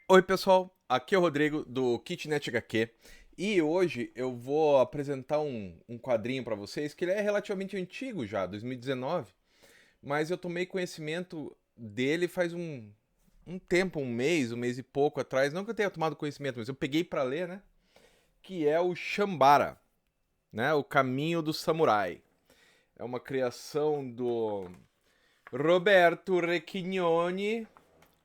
Oi pessoal, aqui é o Rodrigo do Kitnet HQ e hoje eu vou apresentar um quadrinho para vocês que ele é relativamente antigo já, 2019, mas eu tomei conhecimento dele faz um tempo, um mês e pouco atrás, não que eu tenha tomado conhecimento, mas eu peguei para ler, né? Que é o Shambara, né? O Caminho do Samurai. É uma criação do Roberto Recchignoni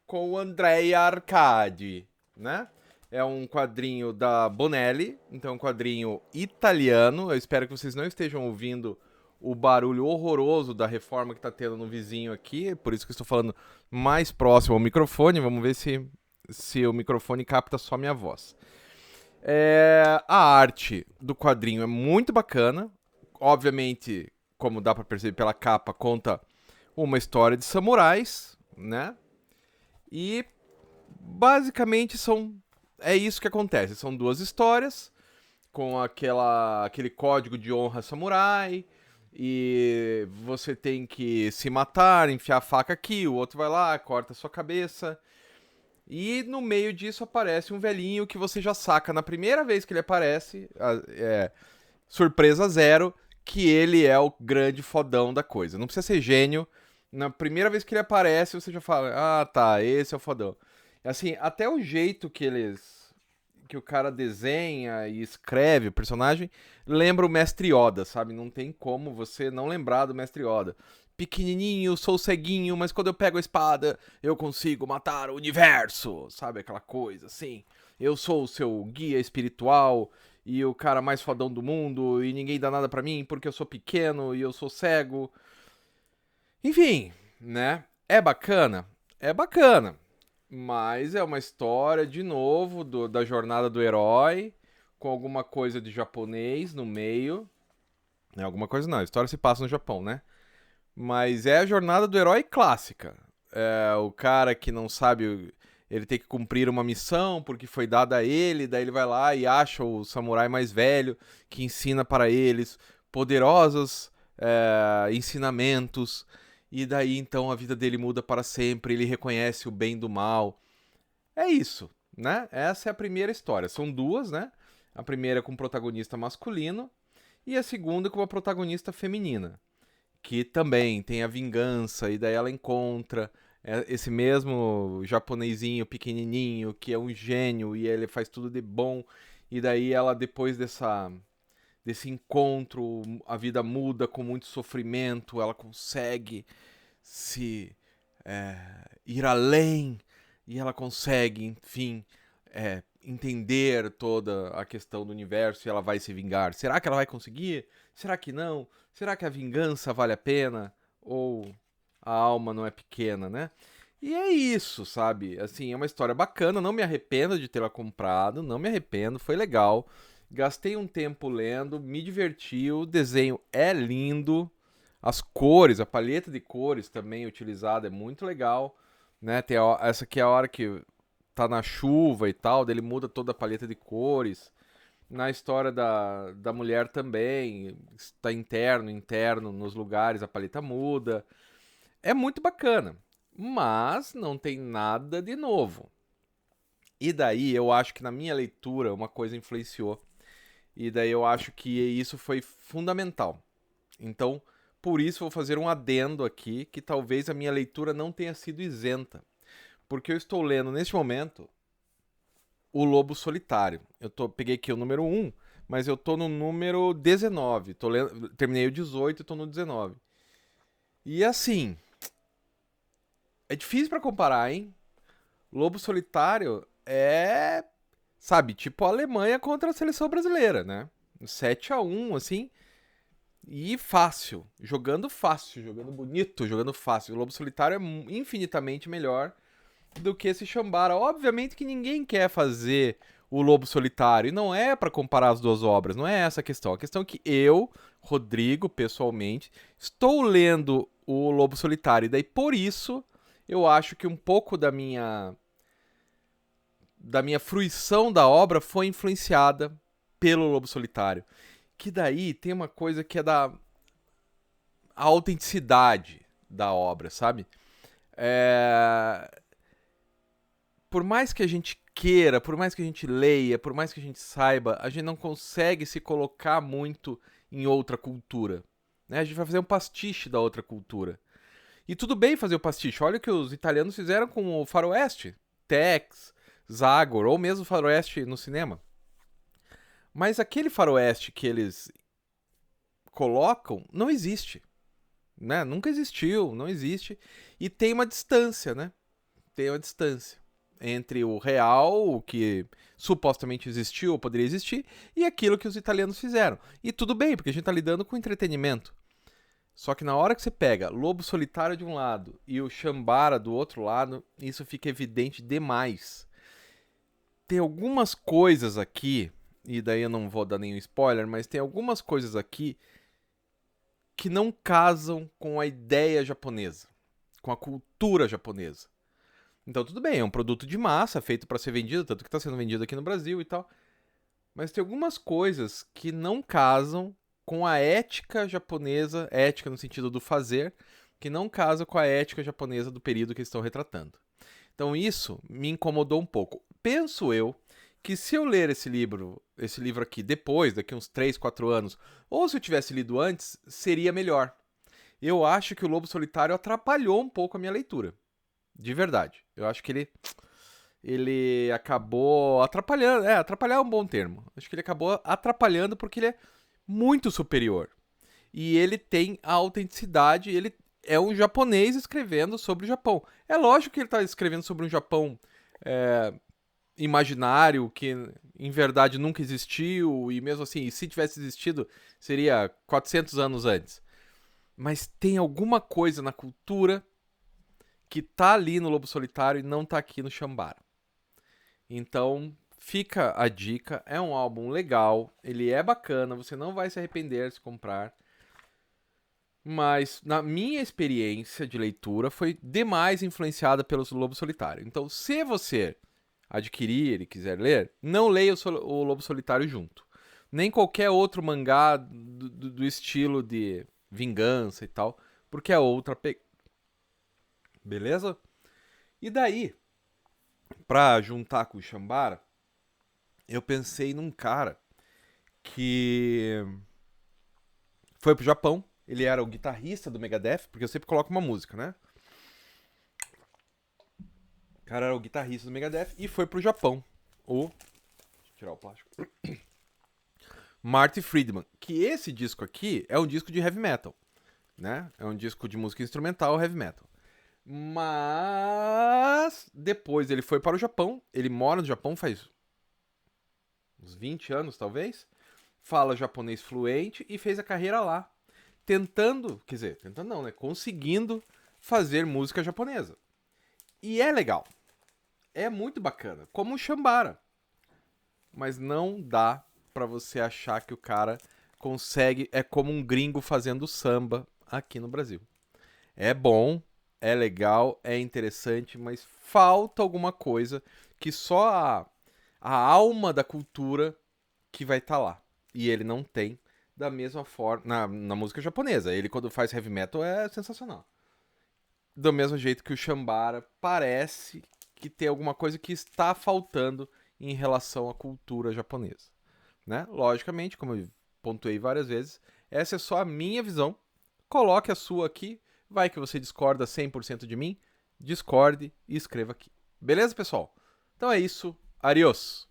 com o Andrea Arcadi, né? É um quadrinho da Bonelli, então é um quadrinho italiano. Eu espero que vocês não estejam ouvindo o barulho horroroso da reforma que tá tendo no vizinho aqui, por isso que eu estou falando mais próximo ao microfone. Vamos ver se o microfone capta só minha voz. A arte do quadrinho é muito bacana. Obviamente, como dá para perceber pela capa, conta uma história de samurais, né? E basicamente é isso que acontece. São duas histórias com aquele código de honra samurai e você tem que se matar, enfiar a faca aqui, o outro vai lá, corta a sua cabeça. E no meio disso aparece um velhinho que você já saca na primeira vez que ele aparece, surpresa zero, que ele é o grande fodão da coisa. Não precisa ser gênio. Na primeira vez que ele aparece, você já fala: ah, tá, esse é o fodão. Assim, até o jeito que o cara desenha e escreve o personagem lembra o Mestre Yoda, sabe? Não tem como você não lembrar do Mestre Yoda. Pequenininho, sou ceguinho, mas quando eu pego a espada, eu consigo matar o universo, sabe? Aquela coisa assim. Eu sou o seu guia espiritual e o cara mais fodão do mundo e ninguém dá nada pra mim porque eu sou pequeno e eu sou cego. Enfim, né? É bacana? É bacana. Mas é uma história, de novo, da jornada do herói, com alguma coisa de japonês no meio. Não, alguma coisa não, a história se passa no Japão, né? Mas é a jornada do herói clássica. É o cara que não sabe. Ele tem que cumprir uma missão porque foi dada a ele, daí ele vai lá e acha o samurai mais velho que ensina para eles poderosos ensinamentos. E daí então a vida dele muda para sempre, ele reconhece o bem do mal. É isso, né? Essa é a primeira história. São duas, né? A primeira com o protagonista masculino e a segunda com a protagonista feminina, que também tem a vingança e daí ela encontra esse mesmo japonesinho pequenininho que é um gênio e ele faz tudo de bom e daí ela depois desse encontro a vida muda com muito sofrimento, ela consegue se ir além e ela consegue, enfim, entender toda a questão do universo e ela vai se vingar. Será que ela vai conseguir? Será que não? Será que a vingança vale a pena? Ou a alma não é pequena, né? E é isso, sabe? Assim, é uma história bacana, não me arrependo de tê-la comprado, não me arrependo, foi legal. Gastei um tempo lendo, me diverti, o desenho é lindo, as cores, a paleta de cores também utilizada é muito legal, né? Essa aqui é a hora que tá na chuva e tal, daí ele muda toda a paleta de cores. Na história da mulher também, está interno, nos lugares a paleta muda. É muito bacana, mas não tem nada de novo. E daí eu acho que na minha leitura uma coisa influenciou. E daí eu acho que isso foi fundamental. Então, por isso vou fazer um adendo aqui que talvez a minha leitura não tenha sido isenta, porque eu estou lendo neste momento O Lobo Solitário. Peguei aqui o número um, mas eu tô no número 19. Terminei o 18 e tô no 19. E assim, é difícil pra comparar, hein? Lobo Solitário é, sabe, tipo a Alemanha contra a seleção brasileira, né? 7-1, assim, e fácil, jogando bonito, jogando fácil. O Lobo Solitário é infinitamente melhor do que esse Shambara. Obviamente que ninguém quer fazer o Lobo Solitário, e não é pra comparar as duas obras, não é essa a questão. A questão é que eu, Rodrigo, pessoalmente, estou lendo o Lobo Solitário, e daí por isso eu acho que um pouco da minha fruição da obra foi influenciada pelo Lobo Solitário. Que daí tem uma coisa que é da autenticidade da obra, sabe? É, por mais que a gente queira, por mais que a gente leia, por mais que a gente saiba, a gente não consegue se colocar muito em outra cultura. Né? A gente vai fazer um pastiche da outra cultura. E tudo bem fazer o pastiche. Olha o que os italianos fizeram com o faroeste. Tex, Zagor, ou mesmo faroeste no cinema. Mas aquele faroeste que eles colocam não existe. Né? Nunca existiu, não existe. E tem uma distância, né? Tem uma distância entre o real, o que supostamente existiu ou poderia existir, e aquilo que os italianos fizeram. E tudo bem, porque a gente está lidando com entretenimento. Só que na hora que você pega Lobo Solitário de um lado e o Chambara do outro lado, isso fica evidente demais. Tem algumas coisas aqui, e daí eu não vou dar nenhum spoiler, mas tem algumas coisas aqui que não casam com a ideia japonesa, com a cultura japonesa. Então tudo bem, é um produto de massa, feito para ser vendido, tanto que está sendo vendido aqui no Brasil e tal. Mas tem algumas coisas que não casam com a ética japonesa, ética no sentido do fazer, que não casa com a ética japonesa do período que eles estão retratando. Então isso me incomodou um pouco. Penso eu que se eu ler esse livro aqui depois, daqui uns 3, 4 anos, ou se eu tivesse lido antes, seria melhor. Eu acho que o Lobo Solitário atrapalhou um pouco a minha leitura. De verdade. Eu acho que ele acabou atrapalhando. Atrapalhar é um bom termo. Acho que ele acabou atrapalhando porque ele é muito superior. E ele tem a autenticidade, ele é um japonês escrevendo sobre o Japão. É lógico que ele está escrevendo sobre um Japão imaginário, que em verdade nunca existiu, e mesmo assim, se tivesse existido, seria 400 anos antes. Mas tem alguma coisa na cultura que tá ali no Lobo Solitário e não tá aqui no Chambara. Então, fica a dica, é um álbum legal, ele é bacana, você não vai se arrepender se comprar. Mas, na minha experiência de leitura, foi demais influenciada pelo Lobo Solitário. Então, se você adquirir e quiser ler, não leia o Lobo Solitário junto. Nem qualquer outro mangá do estilo de vingança e tal, porque é outra Beleza? E daí, pra juntar com o Chambara, eu pensei num cara que foi pro Japão. Ele era o guitarrista do Megadeth, porque eu sempre coloco uma música, né? O cara era o guitarrista do Megadeth e foi pro Japão. Deixa eu tirar o plástico. Marty Friedman. Que esse disco aqui é um disco de heavy metal, né? É um disco de música instrumental heavy metal. Mas depois ele foi para o Japão. Ele mora no Japão faz uns 20 anos, talvez. Fala japonês fluente e fez a carreira lá. Tentando não, né? Conseguindo fazer música japonesa. E é legal. É muito bacana. Como o Chambara. Mas não dá pra você achar que o cara consegue... É como um gringo fazendo samba aqui no Brasil. É bom, é legal, é interessante, mas falta alguma coisa que só a alma da cultura que vai estar lá. E ele não tem da mesma forma na música japonesa. Ele, quando faz heavy metal, é sensacional. Do mesmo jeito que o Chambara parece que tem alguma coisa que está faltando em relação à cultura japonesa. Né? Logicamente, como eu pontuei várias vezes, essa é só a minha visão. Coloque a sua aqui. Vai que você discorda 100% de mim. Discorde e escreva aqui. Beleza, pessoal? Então é isso. Adiós!